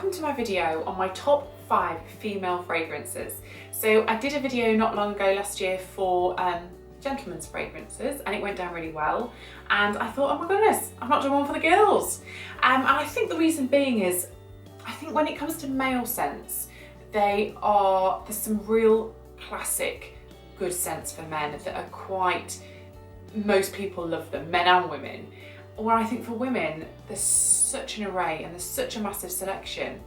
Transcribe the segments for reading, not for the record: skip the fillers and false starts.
welcome to my video on my top 5 female fragrances. So I did a video not long ago last year for gentlemen's fragrances and it went down really well, and I thought, oh my goodness, I've not done one for the girls. And I think the reason being is, I think when it comes to male scents, there's some real classic good scents for men that are quite, most people love them, men and women. Where I think for women, there's such an array and there's such a massive selection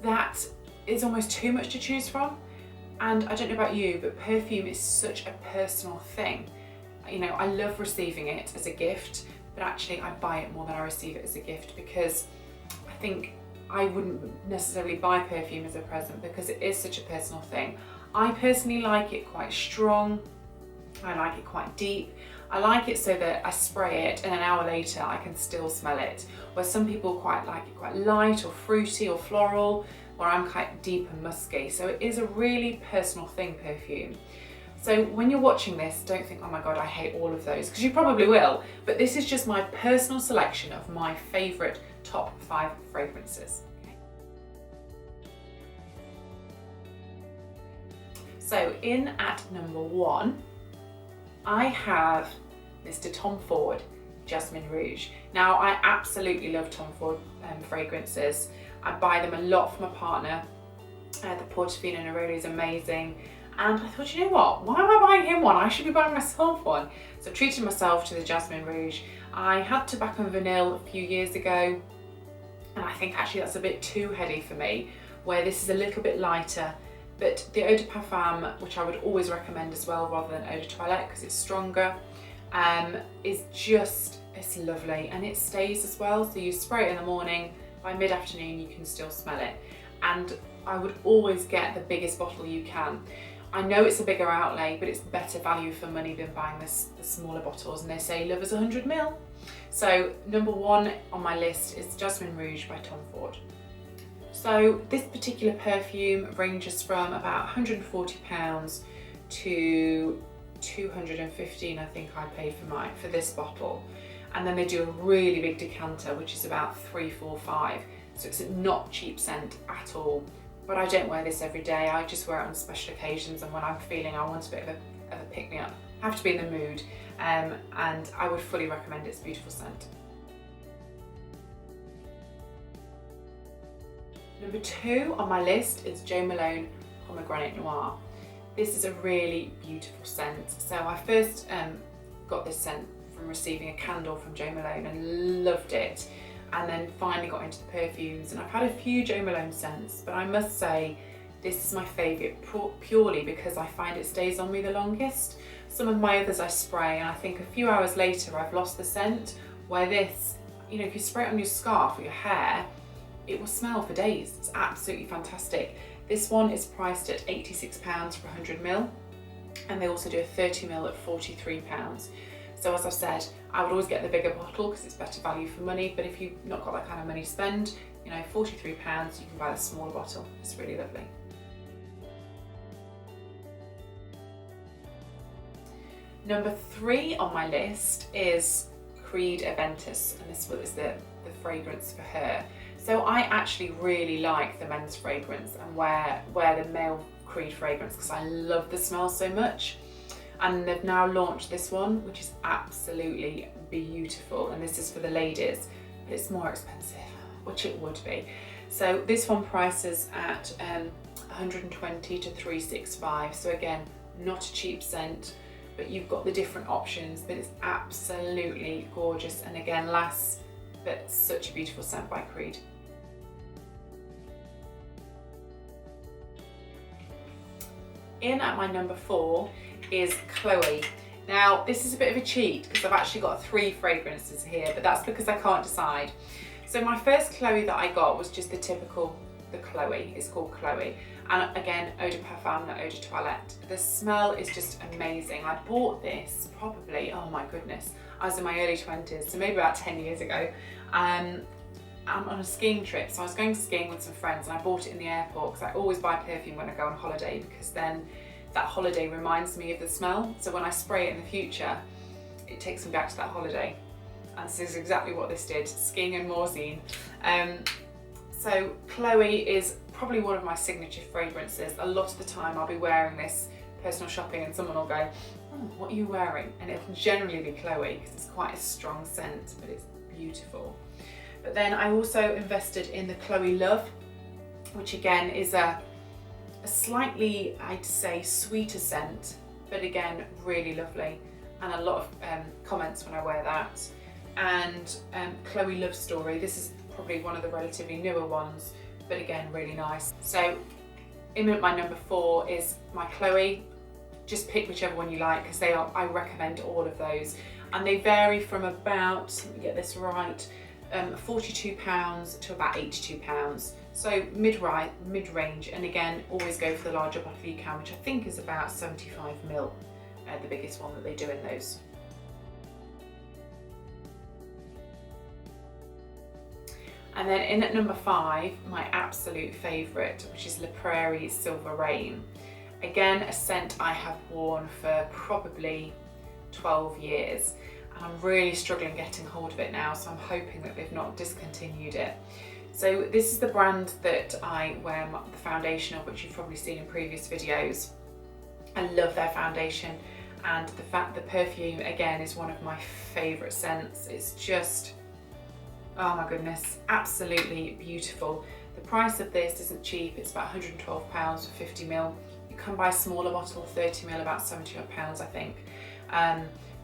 that is almost too much to choose from. And I don't know about you, but perfume is such a personal thing. You know, I love receiving it as a gift, but actually I buy it more than I receive it as a gift, because I think I wouldn't necessarily buy perfume as a present because it is such a personal thing. I personally like it quite strong. I like it quite deep. I like it so that I spray it and an hour later I can still smell it. Where some people quite like it quite light or fruity or floral, where I'm quite deep and musky. So it is a really personal thing, perfume. So when you're watching this, don't think, oh my God, I hate all of those, because you probably will. But this is just my personal selection of my favourite top 5 fragrances. So in at number 1, I have Mr. Tom Ford Jasmine Rouge. Now, I absolutely love Tom Ford fragrances. I buy them a lot for my partner. The Portofino Neroli is amazing. And I thought, you know what? Why am I buying him one? I should be buying myself one. So I treated myself to the Jasmine Rouge. I had Tobacco and Vanille a few years ago, and I think actually that's a bit too heady for me, where this is a little bit lighter. But the Eau De Parfum, which I would always recommend as well, rather than Eau De Toilette because it's stronger, is just, it's lovely, and it stays as well. So you spray it in the morning, by mid-afternoon you can still smell it. And I would always get the biggest bottle you can. I know it's a bigger outlay, but it's better value for money than buying the smaller bottles, and they say love is 100ml. So number 1 on my list is Jasmine Rouge by Tom Ford. So this particular perfume ranges from about £140 to 215, I think I paid for this bottle. And then they do a really big decanter, which is about 345. So it's not cheap scent at all. But I don't wear this every day. I just wear it on special occasions and when I'm feeling I want a bit of a pick-me-up. I have to be in the mood, and I would fully recommend its beautiful scent. Number 2 on my list is Jo Malone Pomegranate Noir. This is a really beautiful scent. So I first got this scent from receiving a candle from Jo Malone and loved it, and then finally got into the perfumes, and I've had a few Jo Malone scents, but I must say this is my favourite purely because I find it stays on me the longest. Some of my others I spray and I think a few hours later I've lost the scent, where this, you know, if you spray it on your scarf or your hair, it will smell for days. It's absolutely fantastic. This one is priced at £86 for 100ml, and they also do a 30ml at £43. So as I've said, I would always get the bigger bottle because it's better value for money, but if you've not got that kind of money to spend, you know, £43, you can buy the smaller bottle. It's really lovely. Number 3 on my list is Creed Aventus, and this is the fragrance for her. So I actually really like the men's fragrance and wear the male Creed fragrance because I love the smell so much. And they've now launched this one, which is absolutely beautiful. And this is for the ladies, but it's more expensive, which it would be. So this one prices at 120 to 365. So again, not a cheap scent, but you've got the different options, but it's absolutely gorgeous. And again, lasts, but such a beautiful scent by Creed. In at my number 4 is Chloe. Now, this is a bit of a cheat because I've actually got 3 fragrances here, but that's because I can't decide. So my first Chloe that I got was just the typical, the Chloe, it's called Chloe. And again, Eau De Parfum, not Eau De Toilette. The smell is just amazing. I bought this probably, oh my goodness, I was in my early 20s, so maybe about 10 years ago. I'm on a skiing trip, so I was going skiing with some friends and I bought it in the airport because I always buy perfume when I go on holiday, because then that holiday reminds me of the smell. So when I spray it in the future, it takes me back to that holiday. And this is exactly what this did, skiing in Morzine. So Chloe is probably one of my signature fragrances. A lot of the time I'll be wearing this personal shopping and someone will go, oh, what are you wearing? And it'll generally be Chloe because it's quite a strong scent, but it's beautiful. But then I also invested in the Chloe Love, which again is a slightly, I'd say, sweeter scent, but again, really lovely. And a lot of comments when I wear that. And Chloe Love Story, this is probably one of the relatively newer ones, but again, really nice. So in at my number 4 is my Chloe. Just pick whichever one you like because I recommend all of those. And they vary from about, let me get this right, £42 to about £82. So mid-range, and again, always go for the larger bottle you can, which I think is about 75ml, the biggest one that they do in those. And then in at number 5, my absolute favourite, which is La Prairie Silver. Again, a scent I have worn for probably 12 years. And I'm really struggling getting hold of it now, so I'm hoping that they've not discontinued it. So this is the brand that I wear the foundation of, which you've probably seen in previous videos. I love their foundation, and the perfume again is one of my favourite scents. It's just, oh my goodness, absolutely beautiful. The price of this isn't cheap, it's about £112 for 50ml. You can buy a smaller bottle, 30ml, about £70 I think.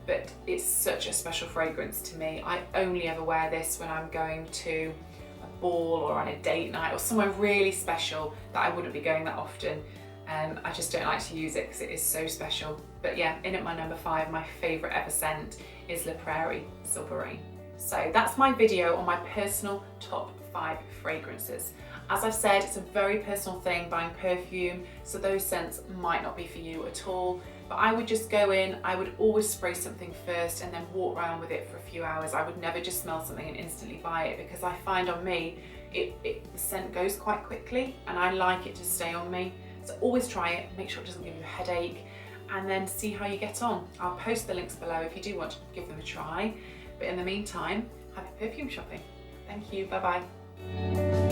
But it's such a special fragrance to me. I only ever wear this when I'm going to a ball or on a date night or somewhere really special that I wouldn't be going that often. I just don't like to use it because it is so special. But yeah, in at my number 5, my favourite ever scent is La Prairie Silver. So that's my video on my personal top 5 fragrances. As I've said, it's a very personal thing buying perfume, so those scents might not be for you at all. But I would just go in, I would always spray something first and then walk around with it for a few hours. I would never just smell something and instantly buy it, because I find on me, the scent goes quite quickly and I like it to stay on me. So always try it, make sure it doesn't give you a headache, and then see how you get on. I'll post the links below if you do want to give them a try. But in the meantime, happy perfume shopping. Thank you, bye bye.